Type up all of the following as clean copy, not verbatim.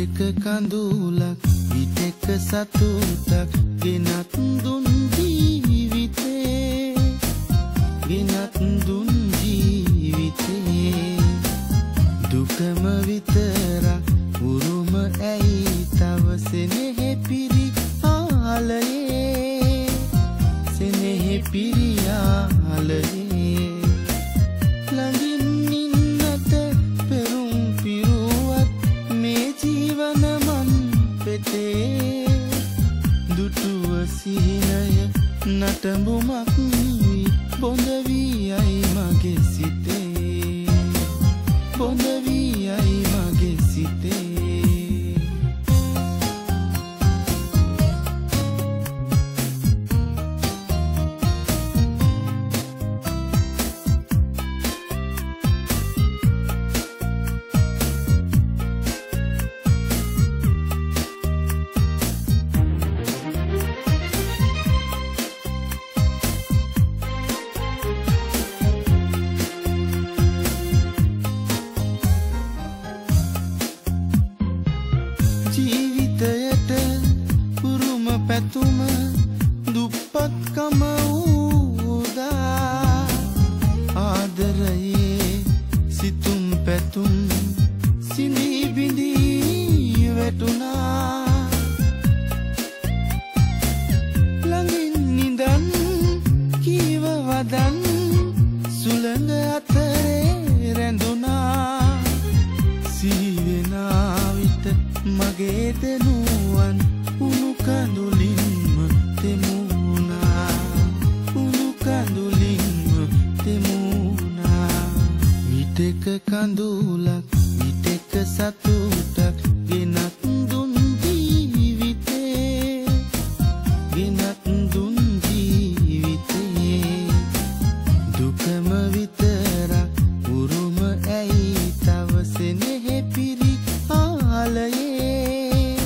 විටක කඳුලක් විටක සතුටක් ගෙනත් දුන් ජීවිතේ ගෙනත් දුන් ජීවිතේ දුකම විතරක් උරුම ඇයි තව සෙනෙහෙ පිරි ආලයේ සෙනෙහෙ පිරි ආලයේ ළඟින් ඉන්නට පෙරුම් පිරුවත් මේ ජීවන මන් පෙතේ දුටුව සිහිනය නටඹුමක් වී බොඳ වී යයි මගේ සිතේ බොඳ වී යයි මගේ සිතේ ජීවිතයට උරුම පැතුම දුප්පත්කම උදා ආදරයේ සිතුම් පැතුම් සිඳී බිඳී වැටුණා ළඟින් නිදන් කීව වදන් සුළඟ අතරේ රැඳුණා සිහිවෙනා විට මගේ දෙනුවන් උණු කඳුලින්ම තෙමුණා උණු කඳුලින්ම තෙමුණා විටක කඳුලක් විටක සතුටක් ගෙනත් දුන් ජීවිතේ ගෙනත් දුන් ජීවිතේ දුකම විතරක් උරුම ඇයි තව සෙනෙහෙ පිරි ආලයේ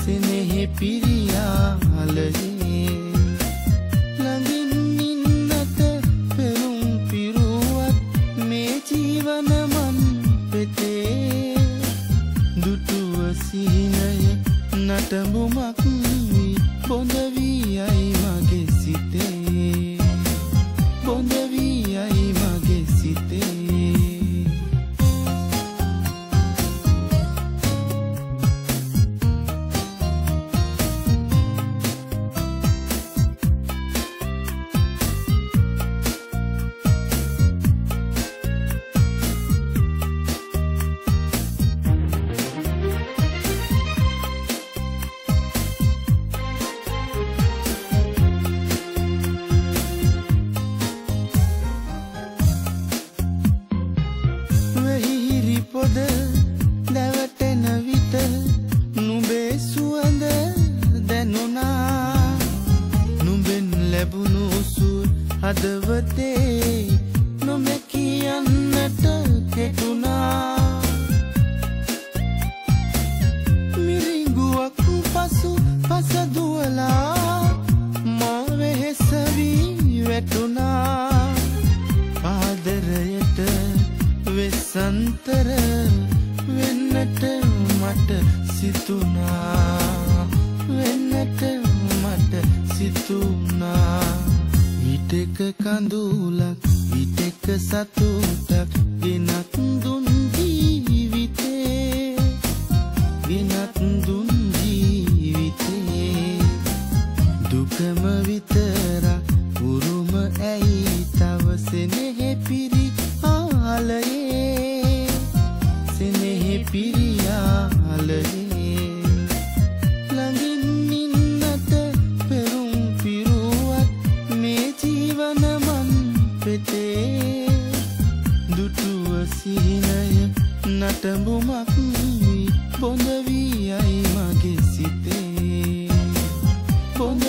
සෙනෙහෙ පිරි ආලයේ ළඟින් ඉන්නට පෙරුම් පිරුවත් මේ ජීවන මන් පෙතේ දුටුව සිහිනය නටඹුමක් වී බොඳ වී යයි මගේ සිතේ බොඳ වී යයි මගේ සිතේ පොද දැවටෙන විට නුඹේ සුවඳ දැනුණා නුඹෙන් ලැබුණු සුව හදවතේ නොමැ කියන්නට කෙටුණා මිරිඟුවක් පසු පස දුවලා මා වෙහෙස වී වැටුණා ආදරයට වෙසන්තර වෙන්නට මට සිතුණා වෙන්නට මට සිතුණා විටක කඳුලක් විටක සතුටක් ගෙනත් දුන් ජීවිතේ ගෙනත් දුන් ජීවිතේ දුකම විතරක් උරුම ඇයි තව සෙනෙහෙ පිරි ආලයේ සෙනෙහෙ පිරි ආලයේ ළඟින් ඉන්නට පෙරුම් පිරුවත් මේ ජීවන මන් පෙතේ දුටුව සිහිනය නටඹුමක් වී බොඳ වී යයි මගේ සිතේ බොඳ